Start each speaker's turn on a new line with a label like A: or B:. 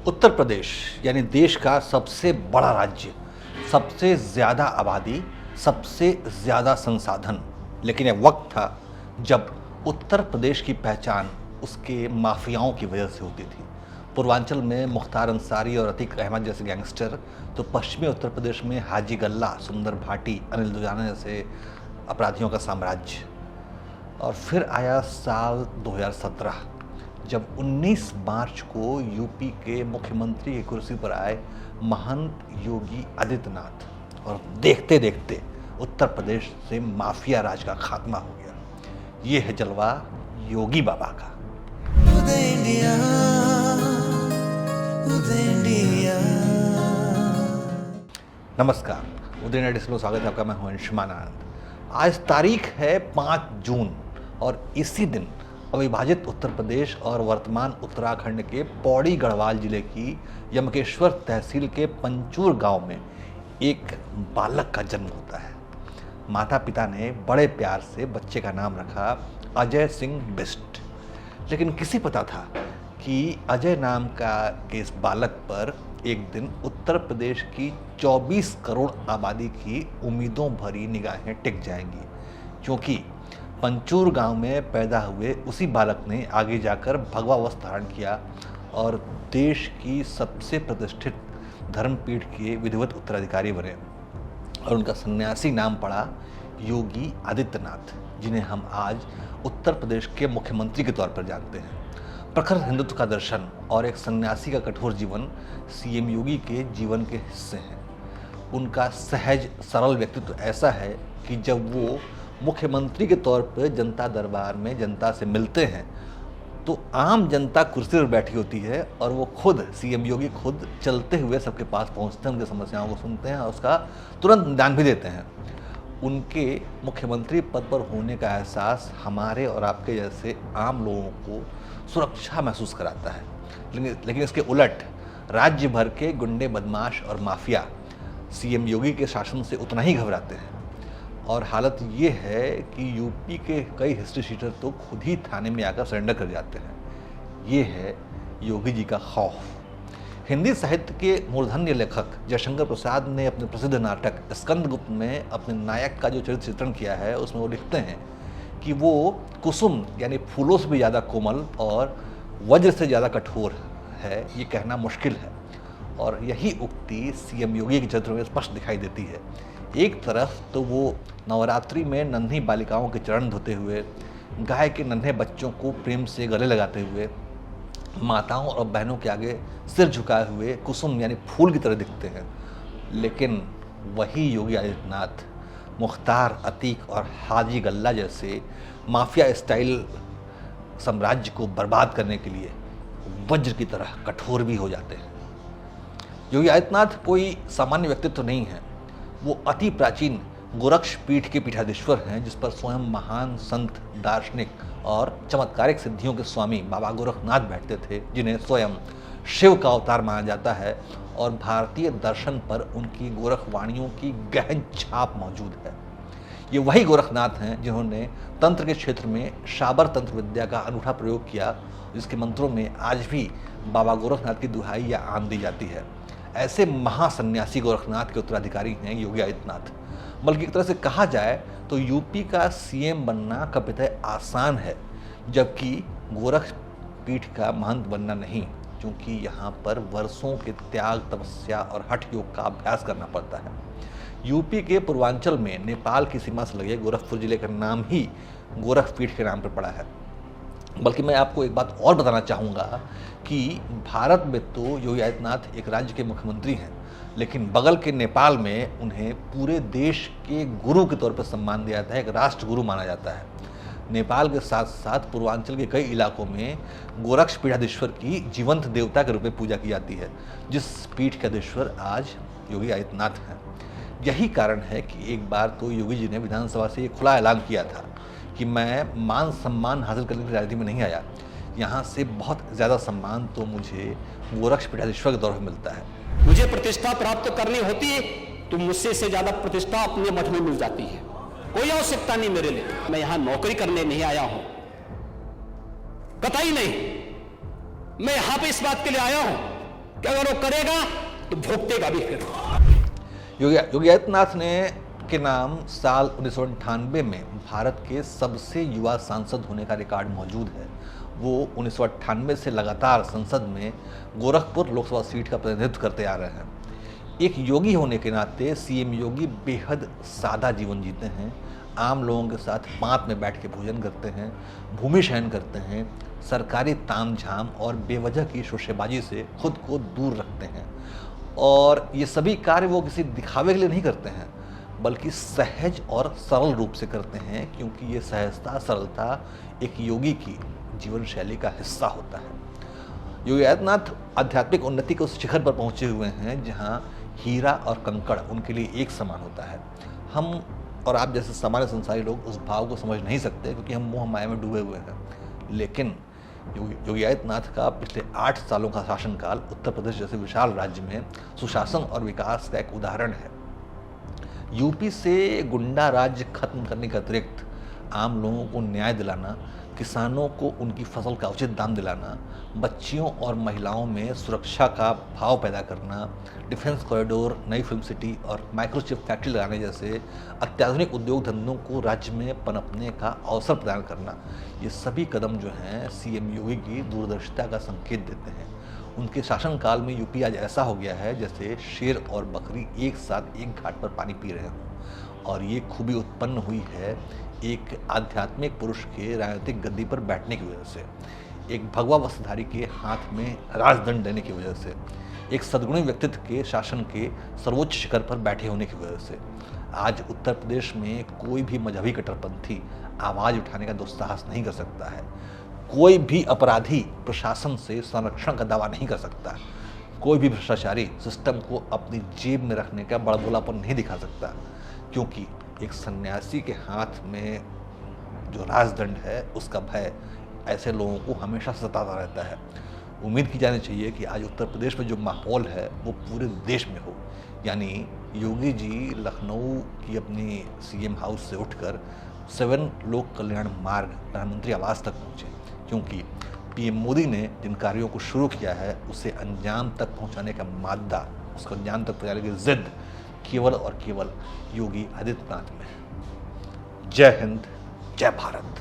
A: उत्तर प्रदेश यानी देश का सबसे बड़ा राज्य, सबसे ज़्यादा आबादी, सबसे ज़्यादा संसाधन। लेकिन एक वक्त था जब उत्तर प्रदेश की पहचान उसके माफियाओं की वजह से होती थी। पूर्वांचल में मुख्तार अंसारी और अतीक अहमद जैसे गैंगस्टर, तो पश्चिमी उत्तर प्रदेश में हाजी गल्ला, सुंदर भाटी, अनिल दुजाना जैसे अपराधियों का साम्राज्य। और फिर आया साल 2017, जब 19 मार्च को यूपी के मुख्यमंत्री की कुर्सी पर आए महंत योगी आदित्यनाथ, और देखते देखते उत्तर प्रदेश से माफिया राज का खात्मा हो गया। ये है जलवा योगी बाबा का।
B: उदय इंडिया, उदय इंडिया।
A: नमस्कार, उदय इंडिया डिस्प्ले में स्वागत है आपका। मैं हूं अंशुमान आनंद। आज तारीख है 5 जून और इसी दिन अविभाजित उत्तर प्रदेश और वर्तमान उत्तराखंड के पौड़ी गढ़वाल जिले की यमकेश्वर तहसील के पंचूर गांव में एक बालक का जन्म होता है। माता पिता ने बड़े प्यार से बच्चे का नाम रखा अजय सिंह बिष्ट। लेकिन किसी पता था कि अजय नाम के इस बालक पर एक दिन उत्तर प्रदेश की 24 करोड़ आबादी की उम्मीदों भरी निगाहें टिक जाएंगी, क्योंकि पंचूर गांव में पैदा हुए उसी बालक ने आगे जाकर भगवा वस्त्र धारण किया और देश की सबसे प्रतिष्ठित धर्मपीठ के विधिवत उत्तराधिकारी बने। और उनका सन्यासी नाम पड़ा योगी आदित्यनाथ, जिन्हें हम आज उत्तर प्रदेश के मुख्यमंत्री के तौर पर जानते हैं। प्रखर हिंदुत्व का दर्शन और एक सन्यासी का कठोर जीवन सीएम योगी के जीवन के हिस्से हैं। उनका सहज सरल व्यक्तित्व ऐसा है कि जब वो मुख्यमंत्री के तौर पर जनता दरबार में जनता से मिलते हैं तो आम जनता कुर्सी पर बैठी होती है और वो खुद सीएम योगी खुद चलते हुए सबके पास पहुंचते हैं, उनकी समस्याओं को सुनते हैं और उसका तुरंत निदान भी देते हैं। उनके मुख्यमंत्री पद पर होने का एहसास हमारे और आपके जैसे आम लोगों को सुरक्षा महसूस कराता है। लेकिन इसके उलट राज्य भर के गुंडे, बदमाश और माफिया सीएम योगी के शासन से उतना ही घबराते हैं। और हालत ये है कि यूपी के कई हिस्ट्री शीटर तो खुद ही थाने में आकर सरेंडर कर जाते हैं। ये है योगी जी का खौफ। हिंदी साहित्य के मूर्धन्य लेखक जयशंकर प्रसाद ने अपने प्रसिद्ध नाटक स्कंदगुप्त में अपने नायक का जो चरित्र चित्रण किया है, उसमें वो लिखते हैं कि वो कुसुम यानी फूलों से भी ज़्यादा कोमल और वज्र से ज़्यादा कठोर है। ये कहना मुश्किल है और यही उक्ति सीएम योगी के चरित्र में स्पष्ट दिखाई देती है। एक तरफ तो वो नवरात्रि में नन्ही बालिकाओं के चरण धोते हुए, गाय के नन्हे बच्चों को प्रेम से गले लगाते हुए, माताओं और बहनों के आगे सिर झुकाए हुए कुसुम यानी फूल की तरह दिखते हैं। लेकिन वही योगी आदित्यनाथ मुख्तार, अतीक और हाजी गल्ला जैसे माफिया स्टाइल साम्राज्य को बर्बाद करने के लिए वज्र की तरह कठोर भी हो जाते हैं। योगी आदित्यनाथ कोई सामान्य व्यक्तित्व नहीं है। वो अति प्राचीन गोरक्ष पीठ के पीठाधीश्वर हैं, जिस पर स्वयं महान संत, दार्शनिक और चमत्कारिक सिद्धियों के स्वामी बाबा गोरखनाथ बैठते थे, जिन्हें स्वयं शिव का अवतार माना जाता है। और भारतीय दर्शन पर उनकी गोरखवाणियों की गहन छाप मौजूद है। ये वही गोरखनाथ हैं जिन्होंने तंत्र के क्षेत्र में शाबर तंत्र विद्या का अनूठा प्रयोग किया, जिसके मंत्रों में आज भी बाबा गोरखनाथ की दुहाई या आन दी जाती है। ऐसे महासन्यासी गोरखनाथ के उत्तराधिकारी हैं योगी आदित्यनाथ। बल्कि एक तरह से कहा जाए तो यूपी का सीएम बनना कपितः आसान है, जबकि गोरक्ष पीठ का महंत बनना नहीं, क्योंकि यहाँ पर वर्षों के त्याग, तपस्या और हठ योग का अभ्यास करना पड़ता है। यूपी के पूर्वांचल में नेपाल की सीमा से लगे गोरखपुर जिले का नाम ही गोरख पीठ के नाम पर पड़ा है। बल्कि मैं आपको एक बात और बताना चाहूँगा कि भारत में तो योगी आदित्यनाथ एक राज्य के मुख्यमंत्री हैं, लेकिन बगल के नेपाल में उन्हें पूरे देश के गुरु के तौर पर सम्मान दिया जाता है, एक राष्ट्र गुरु माना जाता है। नेपाल के साथ साथ पूर्वांचल के कई इलाकों में गोरक्ष पीठाधीश्वर की जीवंत देवता के रूप में पूजा की जाती है, जिस पीठ के अधीश्वर आज योगी आदित्यनाथ हैं। यही कारण है कि एक बार तो योगी जी ने विधानसभा से ये खुला ऐलान किया था कि मैं मान सम्मान हासिल करने की राजनीति में नहीं आया, यहाँ से बहुत ज़्यादा सम्मान तो मुझे गोरक्ष पीठाधीश्वर के तौर पर मिलता है।
C: मुझे प्रतिष्ठा प्राप्त करनी होती है तो मुझसे से ज्यादा प्रतिष्ठा अपने मठ में मिल जाती है। कोई आवश्यकता नहीं मेरे लिए। मैं यहां नौकरी करने नहीं आया हूं, कतई नहीं। मैं यहां पे इस बात के लिए आया हूं कि अगर वो करेगा तो भुगतेगा भी फिर।
A: योगी आदित्यनाथ ने के नाम साल 1998 में भारत के सबसे युवा सांसद होने का रिकॉर्ड मौजूद है। वो 1998 से लगातार संसद में गोरखपुर लोकसभा सीट का प्रतिनिधित्व करते आ रहे हैं। एक योगी होने के नाते सीएम योगी बेहद सादा जीवन जीते हैं। आम लोगों के साथ पांत में बैठ के भोजन करते हैं, भूमि शयन करते हैं, सरकारी तामझाम और बेवजह की शोशेबाजी से खुद को दूर रखते हैं। और ये सभी कार्य वो किसी दिखावे के लिए नहीं करते हैं, बल्कि सहज और सरल रूप से करते हैं, क्योंकि ये सहजता सरलता एक योगी की जीवन शैली का हिस्सा होता है। योगी आदित्यनाथ आध्यात्मिक उन्नति के उस शिखर पर पहुंचे हुए हैं जहां हीरा और कंकड़ उनके लिए एक समान होता है। हम और आप जैसे सामान्य संसारी लोग उस भाव को समझ नहीं सकते, क्योंकि हम मोह माया में डूबे हुए हैं। लेकिन योगी आदित्यनाथ का पिछले 8 सालों का शासनकाल उत्तर प्रदेश जैसे विशाल राज्य में सुशासन और विकास का एक उदाहरण है। यूपी से गुंडा राज्य खत्म करने के अतिरिक्त आम लोगों को न्याय दिलाना, किसानों को उनकी फसल का उचित दाम दिलाना, बच्चियों और महिलाओं में सुरक्षा का भाव पैदा करना, डिफेंस कॉरिडोर, नई फिल्म सिटी और माइक्रोचिप फैक्ट्री लगाने जैसे अत्याधुनिक उद्योग धंधों को राज्य में पनपने का अवसर प्रदान करना, ये सभी कदम जो हैं सीएम योगी की दूरदर्शिता का संकेत देते हैं। उनके शासनकाल में यूपी आज ऐसा हो गया है जैसे शेर और बकरी एक साथ एक घाट पर पानी पी रहे हों। और ये खूबी उत्पन्न हुई है एक आध्यात्मिक पुरुष के राजनीतिक गद्दी पर बैठने की वजह से, एक भगवा वस्त्रधारी के हाथ में राजदंड देने की वजह से, एक सद्गुणी व्यक्तित्व के शासन के सर्वोच्च शिखर पर बैठे होने की वजह से। आज उत्तर प्रदेश में कोई भी मजहबी कट्टरपंथी आवाज़ उठाने का दुस्साहस नहीं कर सकता है। कोई भी अपराधी प्रशासन से संरक्षण का दावा नहीं कर सकता। कोई भी भ्रष्टाचारी सिस्टम को अपनी जेब में रखने का बड़बोलापन नहीं दिखा सकता, क्योंकि एक सन्यासी के हाथ में जो राजदंड है उसका भय ऐसे लोगों को हमेशा सताता रहता है। उम्मीद की जानी चाहिए कि आज उत्तर प्रदेश में जो माहौल है वो पूरे देश में हो। यानी योगी जी लखनऊ की अपनी सीएम हाउस से उठकर 7 लोक कल्याण मार्ग प्रधानमंत्री आवास तक पहुँचे, क्योंकि पीएम मोदी ने जिन कार्यों को शुरू किया है उसे अंजाम तक पहुँचाने का मादा, उसको अंजाम तक पहुँचाने की जिद केवल और केवल योगी आदित्यनाथ में है। जय हिंद, जय भारत।